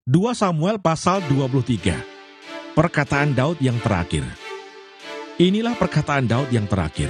2 Samuel pasal 23. Perkataan Daud yang terakhir. Inilah perkataan Daud yang terakhir.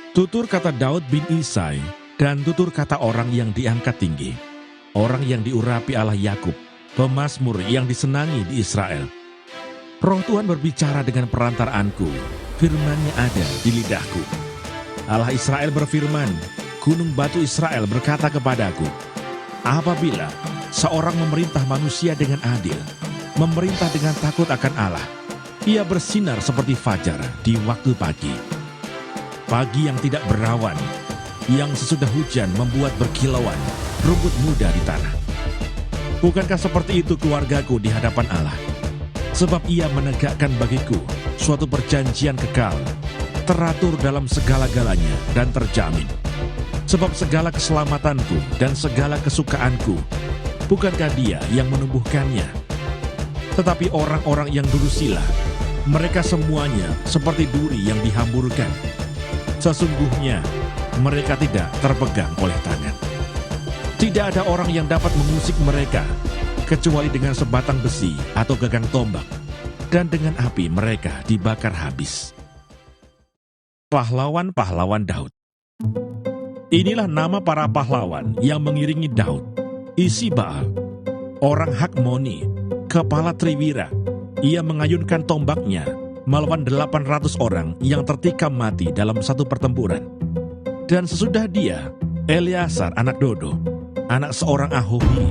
Tutur kata Daud bin Isai dan tutur kata orang yang diangkat tinggi, orang yang diurapi Allah Yakub, pemazmur yang disenangi di Israel. Roh Tuhan berbicara dengan perantaraanku, firman-Nya ada di lidahku. Allah Israel berfirman, Gunung Batu Israel berkata kepadaku, apabila seorang memerintah manusia dengan adil, memerintah dengan takut akan Allah, ia bersinar seperti fajar di waktu pagi. Pagi yang tidak berawan, yang sesudah hujan membuat berkilauan rumput muda di tanah. Bukankah seperti itu keluargaku di hadapan Allah? Sebab ia menegakkan bagiku suatu perjanjian kekal, teratur dalam segala-galanya dan terjamin. Sebab segala keselamatanku dan segala kesukaanku, bukankah Dia yang menumbuhkannya? Tetapi orang-orang yang dulu sila, mereka semuanya seperti duri yang dihamburkan. Sesungguhnya mereka tidak terpegang oleh tangan. Tidak ada orang yang dapat mengusik mereka, kecuali dengan sebatang besi atau gagang tombak, dan dengan api mereka dibakar habis. Pahlawan-pahlawan Daud. Inilah nama para pahlawan yang mengiringi Daud. Isibaal, orang Hakmoni, kepala Triwira. Ia mengayunkan tombaknya melawan 800 orang yang tertikam mati dalam satu pertempuran. Dan sesudah dia, Eleasar anak Dodo, anak seorang Ahohi.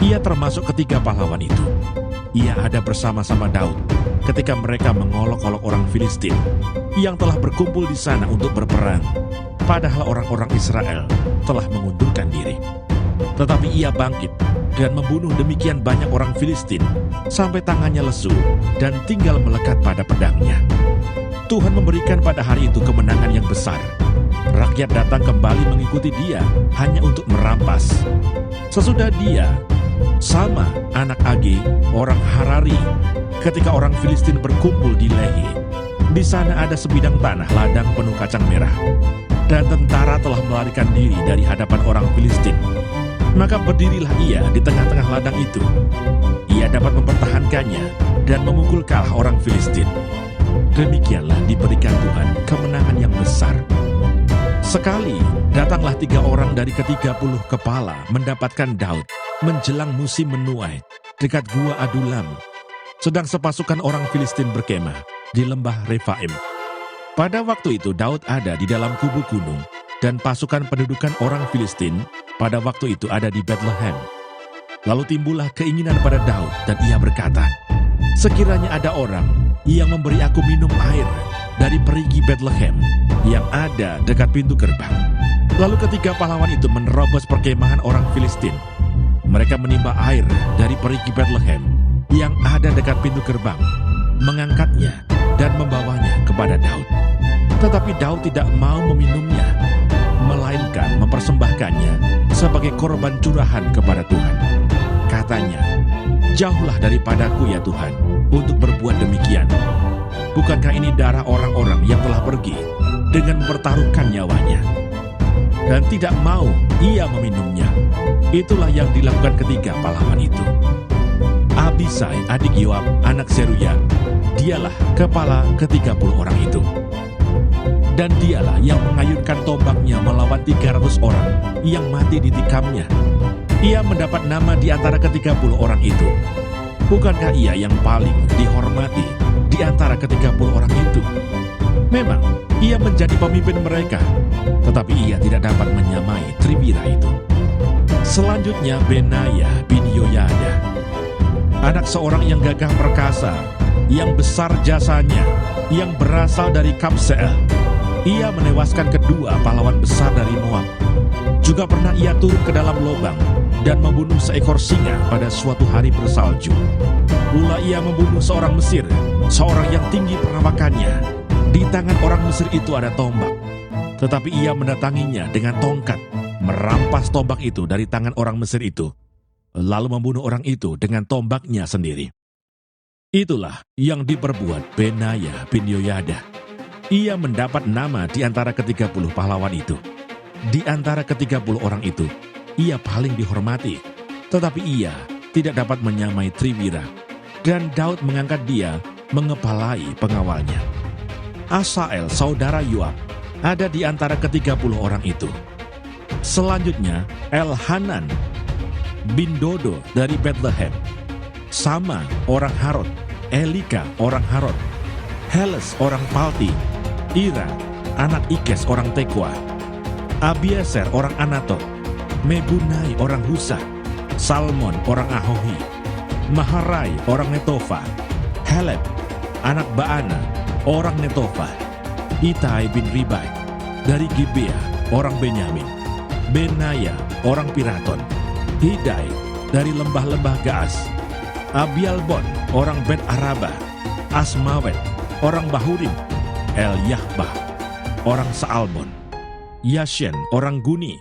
Ia termasuk ketiga pahlawan itu. Ia ada bersama-sama Daud ketika mereka mengolok-olok orang Filistin yang telah berkumpul di sana untuk berperang. Padahal orang-orang Israel telah mengundurkan diri. Tetapi ia bangkit dan membunuh demikian banyak orang Filistin sampai tangannya lesu dan tinggal melekat pada pedangnya. Tuhan memberikan pada hari itu kemenangan yang besar. Rakyat datang kembali mengikuti dia hanya untuk merampas. Sesudah dia, Sama anak Age, orang Harari, ketika orang Filistin berkumpul di Lehi. Di sana ada sebidang tanah ladang penuh kacang merah. Dan tentara telah melarikan diri dari hadapan orang Filistin. Maka berdirilah ia di tengah-tengah ladang itu. Ia dapat mempertahankannya dan memukul kalah orang Filistin. Demikianlah diberikan Tuhan kemenangan yang besar. Sekali datanglah 3 orang dari ke-30 kepala mendapatkan Daud menjelang musim menuai dekat gua Adulam, sedang sepasukan orang Filistin berkemah di lembah Refaim. Pada waktu itu Daud ada di dalam kubu gunung, dan pasukan pendudukan orang Filistin pada waktu itu ada di Bethlehem. Lalu timbullah keinginan pada Daud, dan ia berkata, sekiranya ada orang yang memberi aku minum air dari perigi Bethlehem yang ada dekat pintu gerbang. Lalu ketika pahlawan itu menerobos perkemahan orang Filistin, mereka menimba air dari perigi Bethlehem yang ada dekat pintu gerbang, mengangkatnya dan membawanya kepada Daud. Tetapi Daud tidak mau meminumnya, melainkan mempersembahkannya sebagai korban curahan kepada Tuhan. Katanya, jauhlah daripadaku ya Tuhan untuk berbuat demikian. Bukankah ini darah orang-orang yang telah pergi dengan mempertaruhkan nyawanya? Dan tidak mau ia meminumnya. Itulah yang dilakukan ketiga pahlawan itu. Abisai adik Yoab anak Seruya, dialah kepala ke-30 orang itu. Dan dialah yang mengayunkan tombaknya melawan 300 orang yang mati ditikamnya. Ia mendapat nama di antara ke-30 orang itu. Bukankah ia yang paling dihormati di antara ke-30 orang itu? Memang ia menjadi pemimpin mereka, tetapi ia tidak dapat menyamai Triwira itu. Selanjutnya Benaya bin Yoyada, anak seorang yang gagah perkasa, yang besar jasanya, yang berasal dari Kabseel. Ia menewaskan kedua pahlawan besar dari Moab. Juga pernah ia turun ke dalam lubang dan membunuh seekor singa pada suatu hari bersalju. Pula ia membunuh seorang Mesir, seorang yang tinggi perawakannya. Di tangan orang Mesir itu ada tombak, tetapi ia mendatanginya dengan tongkat, merampas tombak itu dari tangan orang Mesir itu, lalu membunuh orang itu dengan tombaknya sendiri. Itulah yang diperbuat Benaya bin Yoyada. Ia mendapat nama di antara ke-30 pahlawan itu. Di antara ke-30 orang itu, ia paling dihormati, tetapi ia tidak dapat menyamai Triwira, dan Daud mengangkat dia mengepalai pengawalnya. Asael, saudara Yoab, ada di antara ke-30 orang itu. Selanjutnya, Elhanan bin Dodo dari Bethlehem, Sama orang Harod, Elika orang Harod, Heles orang Palti, Ira anak Ikes orang Tekoa, Abieser orang Anatot, Mebunai orang Husa, Salmon orang Ahohi, Maharai orang Netofa, Heleb anak Baana orang Netofa, Itai bin Ribai dari Gibea orang Benyamin, Benaya orang Piraton, Hidai dari lembah-lembah Gaas, Abialbon orang Bet Araba, Asmawet orang Bahurim,Elyahbah orang Saalbon, Yashen orang Guni,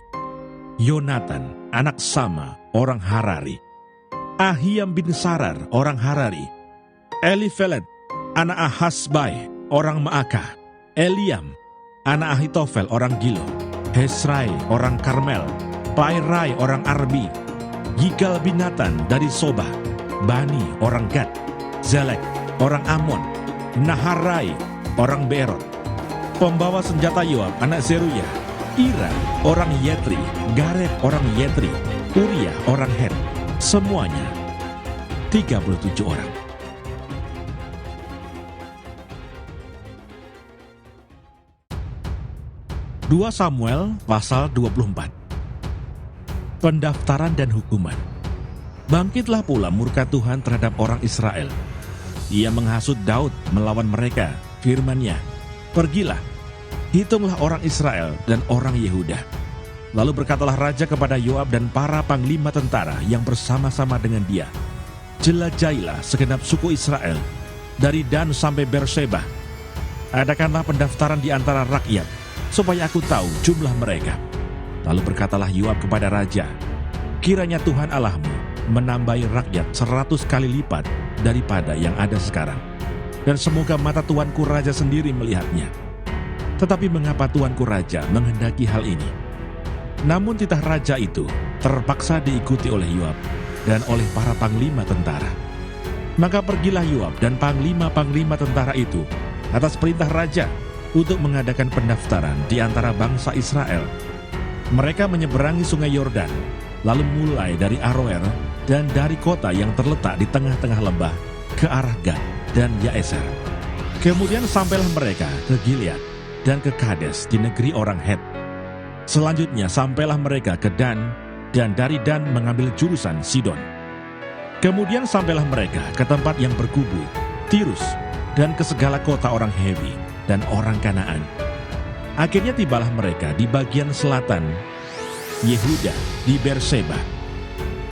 Yonatan anak Sama orang Harari, Ahiam bin Sarar orang Harari, Elifelet anak Ahasbai orang Maakah, Eliam anak Ahitofel orang Gilo, Hesrai orang Karmel, Pairai orang Arbi, Yigal bin Natan dari Soba, Bani orang Gad, Zelek orang Amon, Naharai orang Beerot, pembawa senjata Yoab anak Zeruya, Ira orang Yetri, Gareb orang Yetri, Uriah orang Het, semuanya 37 orang. Dua Samuel pasal 24. Pendaftaran dan hukuman. Bangkitlah pula murka Tuhan terhadap orang Israel. Ia menghasut Daud melawan mereka, firman-Nya, "Pergilah, hitunglah orang Israel dan orang Yehuda." Lalu berkatalah raja kepada Yoab dan para panglima tentara yang bersama-sama dengan dia, "Jelajahilah segenap suku Israel, dari Dan sampai Berseba. Adakanlah pendaftaran di antara rakyat, supaya aku tahu jumlah mereka." Lalu berkatalah Yoab kepada raja, "Kiranya Tuhan Allahmu menambahi rakyat 100 kali lipat daripada yang ada sekarang, dan semoga mata tuanku raja sendiri melihatnya. Tetapi mengapa tuanku raja menghendaki hal ini?" Namun titah raja itu terpaksa diikuti oleh Yoab dan oleh para panglima tentara. Maka pergilah Yoab dan panglima-panglima tentara itu atas perintah raja untuk mengadakan pendaftaran di antara bangsa Israel. Mereka menyeberangi sungai Yordan, lalu mulai dari Aroer dan dari kota yang terletak di tengah-tengah lembah ke arah Gad dan Yaeser. Kemudian sampailah mereka ke Gilead dan ke Kades di negeri orang Het. Selanjutnya sampailah mereka ke Dan, dan dari Dan mengambil jurusan Sidon. Kemudian sampailah mereka ke tempat yang berkubu, Tirus, dan ke segala kota orang Hewi dan orang Kanaan. Akhirnya tibalah mereka di bagian selatan Yehuda di Berseba.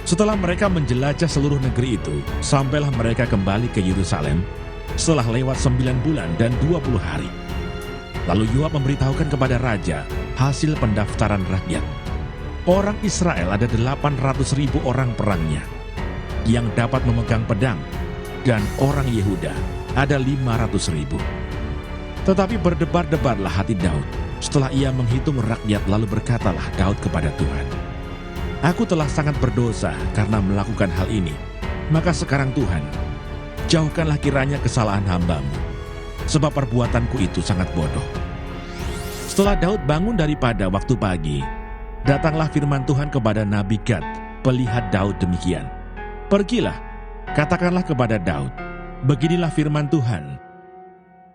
Setelah mereka menjelajah seluruh negeri itu, sampailah mereka kembali ke Yerusalem setelah lewat 9 bulan dan 20 hari. Lalu Yoab memberitahukan kepada raja hasil pendaftaran rakyat. Orang Israel ada 800.000 orang perangnya yang dapat memegang pedang, dan orang Yehuda ada 500.000. Tetapi berdebar-debarlah hati Daud setelah ia menghitung rakyat, lalu berkatalah Daud kepada Tuhan, "Aku telah sangat berdosa karena melakukan hal ini. Maka sekarang Tuhan, jauhkanlah kiranya kesalahan hamba-Mu, sebab perbuatanku itu sangat bodoh." Setelah Daud bangun daripada waktu pagi, datanglah firman Tuhan kepada Nabi Gad, pelihat Daud demikian, "Pergilah, katakanlah kepada Daud, beginilah firman Tuhan,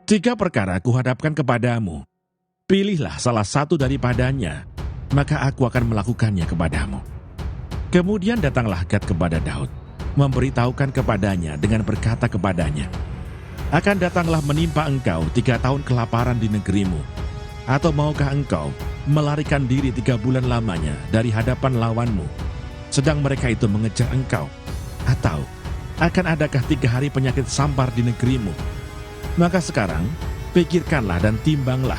3 perkara kuhadapkan kepadamu. Pilihlah salah satu daripadanya, maka aku akan melakukannya kepadamu." Kemudian datanglah Gad kepada Daud, memberitahukan kepadanya dengan berkata kepadanya, "Akan datanglah menimpa engkau 3 tahun kelaparan di negerimu, atau maukah engkau melarikan diri 3 bulan lamanya dari hadapan lawanmu, sedang mereka itu mengejar engkau? Atau akan adakah 3 hari penyakit sampar di negerimu? Maka sekarang pikirkanlah dan timbanglah,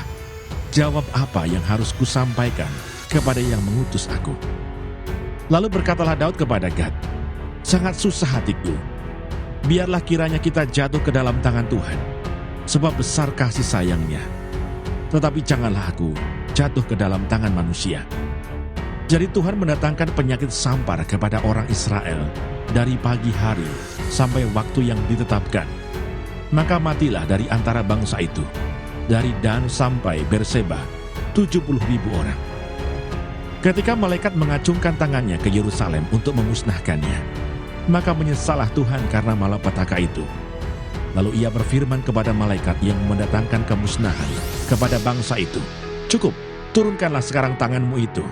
jawab apa yang harus kusampaikan kepada yang mengutus aku." Lalu berkatalah Daud kepada Gad, "Sangat susah hatiku. Biarlah kiranya kita jatuh ke dalam tangan Tuhan, sebab besar kasih sayang-Nya. Tetapi janganlah aku jatuh ke dalam tangan manusia." Jadi Tuhan mendatangkan penyakit sampar kepada orang Israel dari pagi hari sampai waktu yang ditetapkan. Maka matilah dari antara bangsa itu, dari Dan sampai Berseba, 70.000 orang. Ketika malaikat mengacungkan tangannya ke Yerusalem untuk memusnahkannya, maka menyesallah Tuhan karena malapetaka itu. Lalu ia berfirman kepada malaikat yang mendatangkan kemusnahan kepada bangsa itu, "Cukup, turunkanlah sekarang tanganmu itu."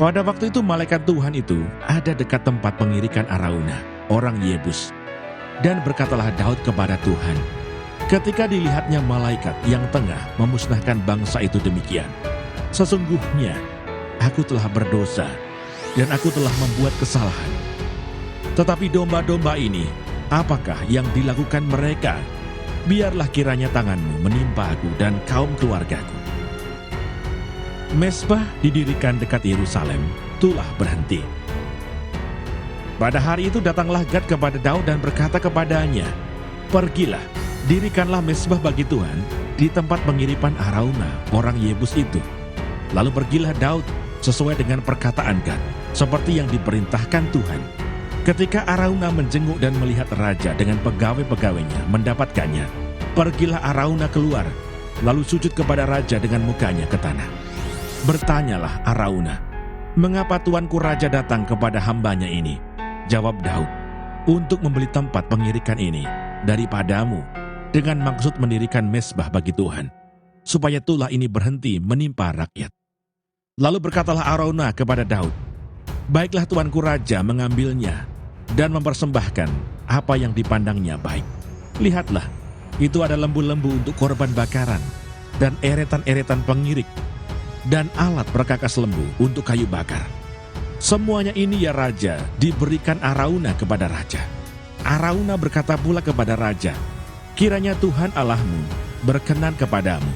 Pada waktu itu malaikat Tuhan itu ada dekat tempat pengirikan Arauna, orang Yebus. Dan berkatalah Daud kepada Tuhan, ketika dilihatnya malaikat yang tengah memusnahkan bangsa itu demikian, "Sesungguhnya aku telah berdosa, dan aku telah membuat kesalahan. Tetapi domba-domba ini, apakah yang dilakukan mereka? Biarlah kiranya tanganmu menimpa aku dan kaum keluargaku." Mezbah didirikan dekat Yerusalem, tulah berhenti. Pada hari itu datanglah Gad kepada Daud dan berkata kepadanya, "Pergilah, dirikanlah mezbah bagi Tuhan di tempat pengiripan Arauna, orang Yebus itu." Lalu pergilah Daud sesuai dengan perkataan Gad, seperti yang diperintahkan Tuhan. Ketika Arauna menjenguk dan melihat raja dengan pegawai-pegawainya mendapatkannya, pergilah Arauna keluar, lalu sujud kepada raja dengan mukanya ke tanah. Bertanyalah Arauna, "Mengapa tuanku raja datang kepada hambanya ini?" Jawab Daud, "Untuk membeli tempat pengirikan ini daripadamu, dengan maksud mendirikan mezbah bagi Tuhan, supaya tulah ini berhenti menimpa rakyat." Lalu berkatalah Arauna kepada Daud, "Baiklah tuanku raja mengambilnya dan mempersembahkan apa yang dipandangnya baik. Lihatlah, itu ada lembu-lembu untuk korban bakaran, dan eretan-eretan pengirik, dan alat perkakas lembu untuk kayu bakar. Semuanya ini ya raja diberikan Arauna kepada raja." Arauna berkata pula kepada raja, "Kiranya Tuhan Allahmu berkenan kepadamu."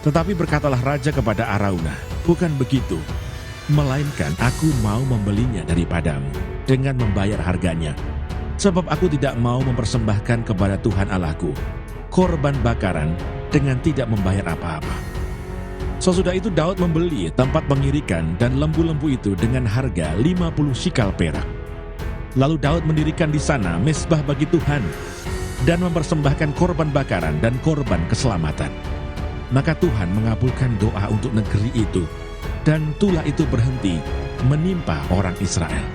Tetapi berkatalah raja kepada Arauna, "Bukan begitu, melainkan aku mau membelinya daripadamu dengan membayar harganya, sebab aku tidak mau mempersembahkan kepada Tuhan Allahku korban bakaran dengan tidak membayar apa-apa." Sesudah itu Daud membeli tempat pengirikan dan lembu-lembu itu dengan harga 50 sikal perak. Lalu Daud mendirikan di sana mezbah bagi Tuhan dan mempersembahkan korban bakaran dan korban keselamatan. Maka Tuhan mengabulkan doa untuk negeri itu, dan tulah itu berhenti menimpa orang Israel.